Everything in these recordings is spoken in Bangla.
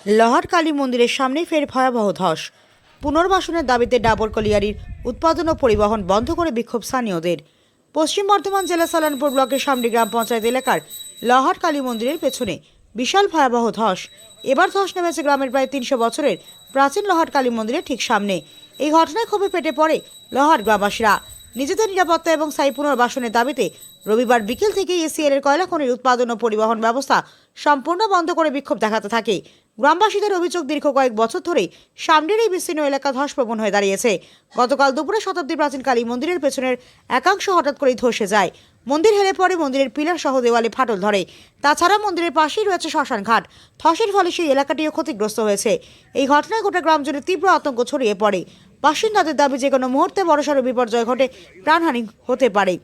লহার কালী মন্দিরের সামনে ফের ভয়াবহ ধস। পুনর্বাসনের দাবিতে ডাবর কলিয়ারির উৎপাদন ও পরিবহন বন্ধ করে বিক্ষোভ স্থানীয়দের। পশ্চিম বর্ধমান জেলা সালানপুর ব্লকের সামনে গ্রাম পঞ্চায়েত এলাকার লহার কালী মন্দিরের পেছনে বিশাল ভয়াবহ ধস। এবার ধস নেমেছে গ্রামের প্রায় 300 বছরের প্রাচীন লহার কালী মন্দিরের ঠিক সামনে। এই ঘটনায় ক্ষোভে ফেটে পড়ে লহার গ্রামবাসীরা। নিজেদের নিরাপত্তা এবং স্থায়ী পুনর্বাসনের দাবিতে রবিবার বিকেল থেকে এসিএল এর কয়লা খনির উৎপাদন ও পরিবহন ব্যবস্থা সম্পূর্ণ বন্ধ করে বিক্ষোভ দেখাতে থাকে। গ্রামবাসীদের অভিযোগ, দীর্ঘ কয়েক বছর ধরেই সামনের এই বিস্তীর্ণ এলাকা ধসপ্রবণ হয়ে দাঁড়িয়েছে। গতকাল দুপুরে শতাব্দী প্রাচীন কালী মন্দিরের পেছনের একাংশ হঠাৎ করেই ধসে যায়। মন্দির হেলে পড়ে, মন্দিরের পিলার সহ দেওয়ালে ফাটল ধরে। তাছাড়া মন্দিরের পাশেই রয়েছে শ্মশান ঘাট। ধসের ফলে সেই এলাকাটিও ক্ষতিগ্রস্ত হয়েছে। এই ঘটনায় গোটা গ্রাম জুড়ে তীব্র আতঙ্ক ছড়িয়ে পড়ে। বাসিন্দাদের দাবি, যে কোনো মুহূর্তে বড়সড় বিপর্যয় ঘটে প্রাণহানি হতে পারে।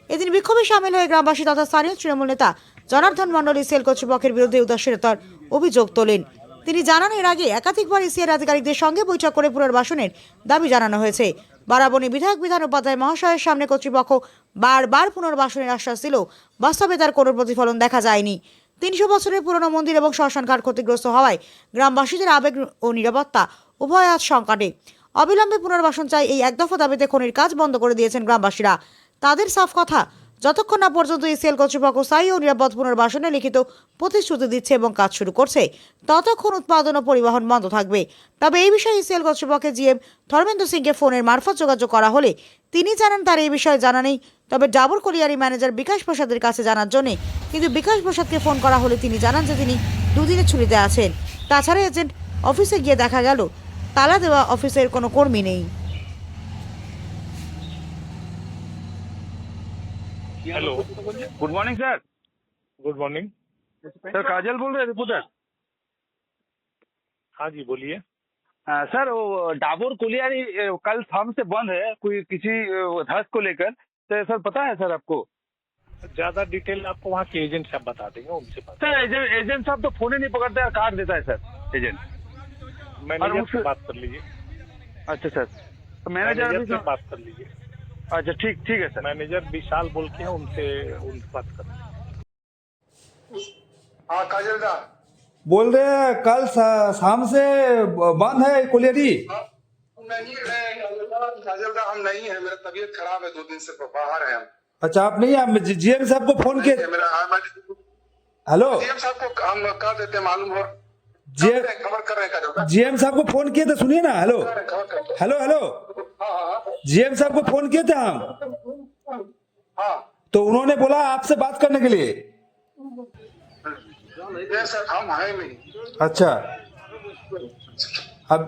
এদিন বিক্ষোভে সামিল হয়ে গ্রামবাসী তথা স্থানীয় তৃণমূল নেতা জনার্দন মণ্ডল ইসিএল কর্তৃপক্ষের বিরুদ্ধে উদাসীনতার অভিযোগ তোলেন। তিনি জানান, এর আগে একাধিকবার ইসিএল আধিকারিকদের সঙ্গে বৈঠক করে পুনর্বাসনের দাবি জানানো হয়েছে। বারাবণী বিধায়ক বিধান উপাধ্যায় মহাশয়ের সামনে কর্তৃপক্ষ বারবার পুনর্বাসনের আশ্বাস দিলেও বাস্তবে তার কোনো প্রতিফলন দেখা যায়নি। 300 বছরের পুরনো মন্দির এবং শ্মশানঘাট ক্ষতিগ্রস্ত হওয়ায় গ্রামবাসীদের আবেগ ও নিরাপত্তা উভয় আজ সংকটে। অবিলম্বে পুনর্বাসন চাই, এই একদফা দাবিতে খনির কাজ বন্ধ করে দিয়েছেন গ্রামবাসীরা। তাদের সাফ কথা, যতক্ষণ না পর্যন্ত ইসিএল কর্তৃপক্ষ স্থায়ী ও নিরাপদ পুনর্বাসনে লিখিত প্রতিশ্রুতি দিচ্ছে এবং কাজ শুরু করছে, ততক্ষণ উৎপাদন ও পরিবহন বন্ধ থাকবে। তবে এই বিষয়ে ইসিএল কর্তৃপক্ষের জিএম ধর্মেন্দ্র সিংকে ফোনের মারফত যোগাযোগ করা হলে তিনি জানান তার এই বিষয়ে জানা নেই। তবে ডাবর কলিয়ারি ম্যানেজার বিকাশ প্রসাদের কাছে জানার জন্য কিন্তু বিকাশ প্রসাদকে ফোন করা হলে তিনি জানান যে তিনি দুদিনের ছুটিতে আছেন। তাছাড়া এজেন্ট অফিসে গিয়ে দেখা গেল তালা দেওয়া অফিসের কোনো কর্মী নেই। Hello good morning sir. Good morning. Sir Kajal बोल रहे हैं रिपोर्टर। हाँ जी बोलिए। सर वो डाबोर कोलियारी कल शाम से बंद है, कोई किसी धस को लेकर, तो सर पता है सर आपको? ज्यादा डिटेल आपको वहाँ के एजेंट साहब बता देंगे, उनसे बात। सर एजेंट साहब तो फोन ही नहीं पकड़ते हैं, काट देता है सर एजेंट। मैनेजर से उससे- बात कर लीजिए। अच्छा सर, तो मैनेजर मैनेजर अभी से बात कर लीजिए। अच्छा ठीक ठीक है सर। मैनेजर विशाल बोल के हैं, उनसे बात कर। हाँ काजल दा बोल रहे हैं कल शाम से बंद है कोलियरी। नहीं है काजल दा, हम नहीं है, मेरा तबीयत खराब है, 2 दिन से बाहर है हम। अच्छा आप नहीं, हम जीएम साहब को फोन किए। मेरा हेलो जीएम साहब को हम कर देते हैं, मालूम हो खबर कर रहे हैं काजल दा। जीएम साहब को फोन किए थे, सुनिए ना। हेलो खबर कर हेलो हेलो हाँ हाँ जीएम साहब को फोन किए थे हम, हाँ तो उन्होंने बोला आपसे बात करने के लिए। ये सर हम हैं नहीं। अच्छा अब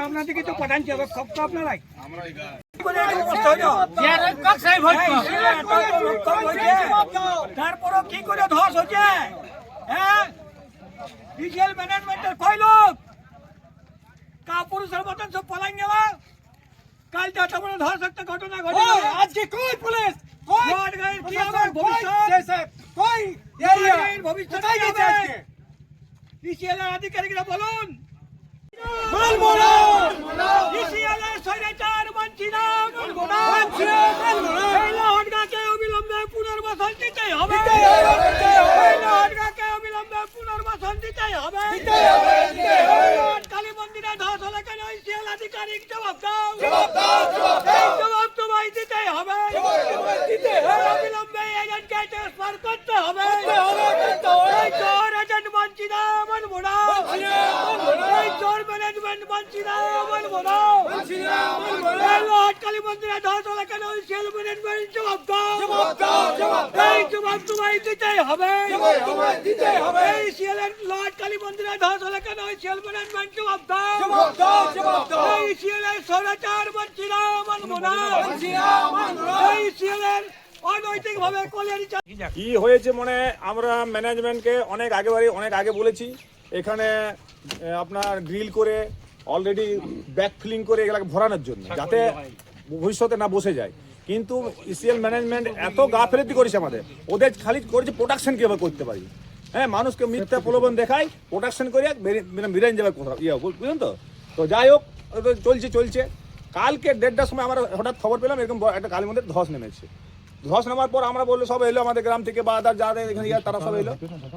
আপনাদেরকে তো পাঠানছি, আপনারাই তারপরও কি করে ধস হচ্ছে? হ্যাঁ, ডিজেল ম্যানেজমেন্টের কয় লোক কাপুরুষের মতন সব পলাই নেওয়া। কাল যত বড় ধস একটা ঘটনা ঘটে, আজকে কই পুলিশ কই কি হবে? ভবিষ্যৎ ইসিএল আধিকারিকরা বলুন, অবিলম্বে পুনর্বাসন দিতেই হবে। পুনর্বাসন দিতেই হবে। কালী মন্দিরে ধস হলে কেন ইসিএল আধিকারিক জবাব দাও, জবাব তোমায় দিতেই হবে। অবিলম্বে এজেন্টকে এই লর্ড কালী মন্দিরে ধস হলে কেন ইসিএল ম্যানেজমেন্ট জবাব দাও। এই জবাব তোমায় দিতেই হবে। এই ইসিএল এর লর্ড কালী মন্দিরে ধস হলে কেন ইসিএল ম্যানেজমেন্ট জবাব দাও। এই ইসিএল এর স্বৈরাচার মানছি না, মানবো না। এই ইসিএল এর অনৈতিক ভাবে কলিয়ারি কি হয়েছে মানে আমরা ম্যানেজমেন্টকে অনেক আগে বলেছি এখানে আপনার ড্রিল করে অলরেডি ব্যাক ফিলিং করে এগুলোকে ভরানোর জন্য যাতে ভবিষ্যতে না বসে যায়, কিন্তু ইসিএল ম্যানেজমেন্ট এত গাফিলতি করেছে আমাদের, ওদের খালি করেছে প্রোডাকশন কীভাবে করতে পারি। হ্যাঁ, মানুষকে মিথ্যা প্রলোভন দেখায়, প্রোডাকশন করে বিরান যাবে কোথাও বুঝলেন তো। তো যাই হোক, চলছে। কালকে 1:30টার সময় আমরা হঠাৎ খবর পেলাম এরকম একটা কালী মন্দির ধস নেমেছে। ধস নামার পর আমরা বললো সব এলো আমাদের গ্রাম থেকে বা যাদের এখানে তারা সব এলো,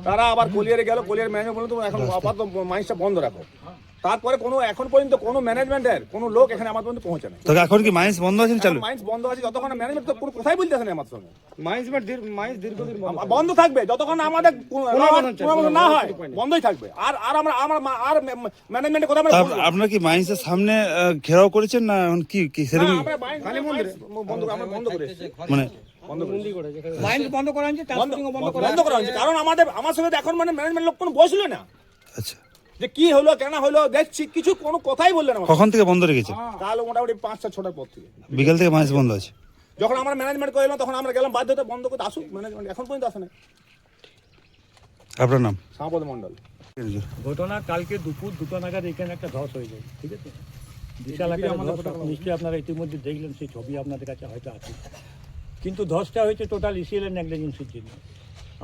তারা আবার কলিয়ারে গেল। কলিয়ার ম্যানেজমেন্ট বললো তুমি এখন আপাতত মাইন্সটা বন্ধ রাখো। তারপরে এখন পর্যন্ত কোনো ম্যানেজমেন্টের কোনো লোক এখানে আমার পর্যন্ত পৌঁছে না। তো এখন কি মাইন্স বন্ধ আছে চালু? মাইন্স বন্ধ আছে যতক্ষণ ম্যানেজমেন্ট তো কোনো কথাই বলতে আসে না আমার সঙ্গে। মাইন্স দীর্ঘদিন বন্ধ থাকবে যতক্ষণ আমাদের পুনর্বাসন না হয়, বন্ধই থাকবে। আর আমরা আর ম্যানেজমেন্টের কথা আপনারা কি মাইন্সের সামনে ঘেরাও করেছেন না এখন কি সেরকম কালী মন্দিরে আমরা বন্ধ করে এসেছি। মানে মাইন্ড বন্ধ করা হয়েছে, বন্ধ করা হয়েছে কারণ আমার সঙ্গে এখন মানে ম্যানেজমেন্ট লোক কোনো বসলো না আচ্ছা যে কি হলো কেন হলো দেখছি, কিছু কোনো কথাই বললেন না। কখন থেকে বন্ধ রেখেছে? কাল মোটামুটি 5-6টার পর থেকে বিকেল থেকে মাইন্স বন্ধ আছে। যখন আমরা ম্যানেজমেন্ট করে এলাম তখন আমরা গেলাম বাধ্যতা বন্ধ করতে, আসুক ম্যানেজমেন্ট, এখন পর্যন্ত আসে না। আপনার নাম? শ্যামপদ মণ্ডল। ঘটনা কালকে দুপুর 2টা নাগাদ এখানে একটা ধস হয়ে যায়, ঠিক আছে। বিশাল একটা ধস, নিশ্চয়ই আপনারা ইতিমধ্যে দেখলেন, সেই ছবি আপনাদের কাছে হয়তো আছে। কিন্তু ধসটা হয়েছে টোটাল ইসিএল এর নেগলিজেন্সির জন্য।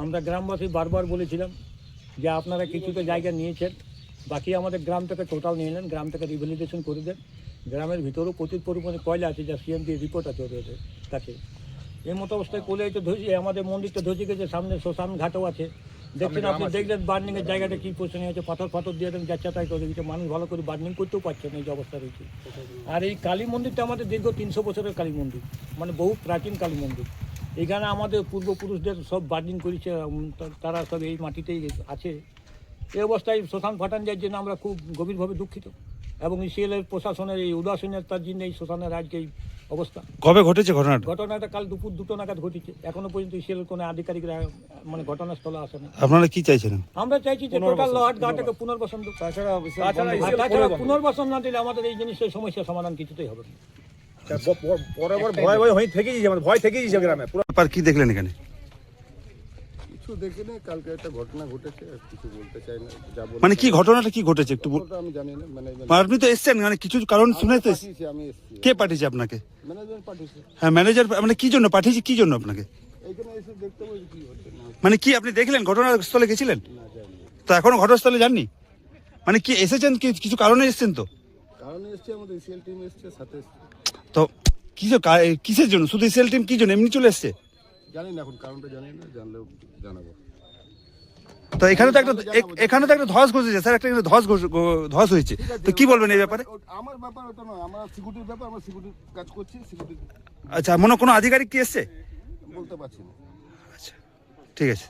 আমরা গ্রামবাসী বারবার বলেছিলাম যে আপনারা কিছুটা জায়গা নিয়েছেন, বাকি আমাদের গ্রাম থেকে টোটাল নিয়ে নেন, গ্রাম থেকে রিভ্যালিডেশন করে দেন। গ্রামের ভিতরেও প্রচুর পরিমাণে কয়লা আছে, যা সিএমডি রিপোর্ট আছে ওদের কাছে। এই মতো অবস্থায় কলিয়াতে ধসে আমাদের মন্দিরটা ধসে গেছে, সামনে শ্মশান ঘাটও আছে। দেখছেন আপনি, দেখলেন বার্নিং এর জায়গাটা কি পজিশনে হয়েছে, পাথর দিয়ে দেন যাচ্ছে তাই করে দিচ্ছে। মানুষ ভালো করে বার্নিং করতেও পারছে না, এই যে অবস্থা রয়েছে। আর এই কালী মন্দিরটা আমাদের দীর্ঘ 300 বছরের কালী মন্দির, মানে বহু প্রাচীন কালী মন্দির। এখানে আমাদের পূর্বপুরুষদের সব বার্নিং করেছে, তারা সব এই মাটিতেই আছে। এই অবস্থায় শ্মশান ফাটান যাওয়ার জন্য আমরা খুব গভীরভাবে দুঃখিত, এবং ইসিএল এর প্রশাসনের এই উদাসীনতার জন্য এই শ্মশানের আজকে এই অবস্থা। কবে ঘটেছে ঘটনাটা? ঘটনাটা কাল দুপুর 2টা নাগাদ ঘটেছে। এখনো পর্যন্ত ইসিএল কোনো আধিকারিকরা মানে ঘটনাস্থলে আসে না। আপনারা কি চাইছেন? আমরা চাইছি যে টোটাল লট গাটাকে পুনর্বাসন দিক। তাছাড়া পুনর্বাসন না দিলে আমাদের এই জিনিসের সমস্যার সমাধান কিছুতেই হবে না। ভয় হয়ে থেকেই আমাদের ভয় থেকেই গ্রামে। ব্যাপার কি দেখলেন এখানে? কিছু দেখিনি, কালকে একটা ঘটনা ঘটেছে, আর কিছু বলতে চাই না। যা বলতে মানে কি ঘটনাটা কি ঘটেছে একটু আমি জানি না। ম্যানেজমেন্ট আপনি তো এসছেন, মানে কিছু কারণ শুনে তো পাঠিয়েছে, আমি এসেছি। কে পাঠিয়েছে আপনাকে? ম্যানেজমেন্ট পাঠিয়েছে। হ্যাঁ, ম্যানেজার মানে কি জন্য পাঠিয়েছে, কি জন্য আপনাকে? এইখানে এসে দেখতে পাবো কি হচ্ছে না। মানে কি আপনি দেখলেন, ঘটনাস্থলে গেছিলেন? না যাইনি, তো এখনো ঘটনাস্থলে যাননি? মানে কি এসেছেন, কিছু কারণে এসেছেন? তো কারণ এসছে আমাদের ইসিএল টিম এসছে, সাথে এসছে। তো কিসের জন্য? শুধু এসএল টিম কি জন্য এমনি চলে এসছে? জানি না, এখন কারণটা জানি না, জানলেও জানাবো। তো এখানে তো একটা ধস ঘটেছে স্যার, একটা ধস হয়েছে, তো কি বলবেন এই ব্যাপারে? আমার ব্যাপার ওটা নয়, আমার সিকিউরিটির ব্যাপার, আমরা সিকিউরিটির কাজ করছি। সিকিউরিটি আচ্ছা, মনে কোনো আধিকারিক কি এসছে? বলতে পারছি না। আচ্ছা, ঠিক আছে।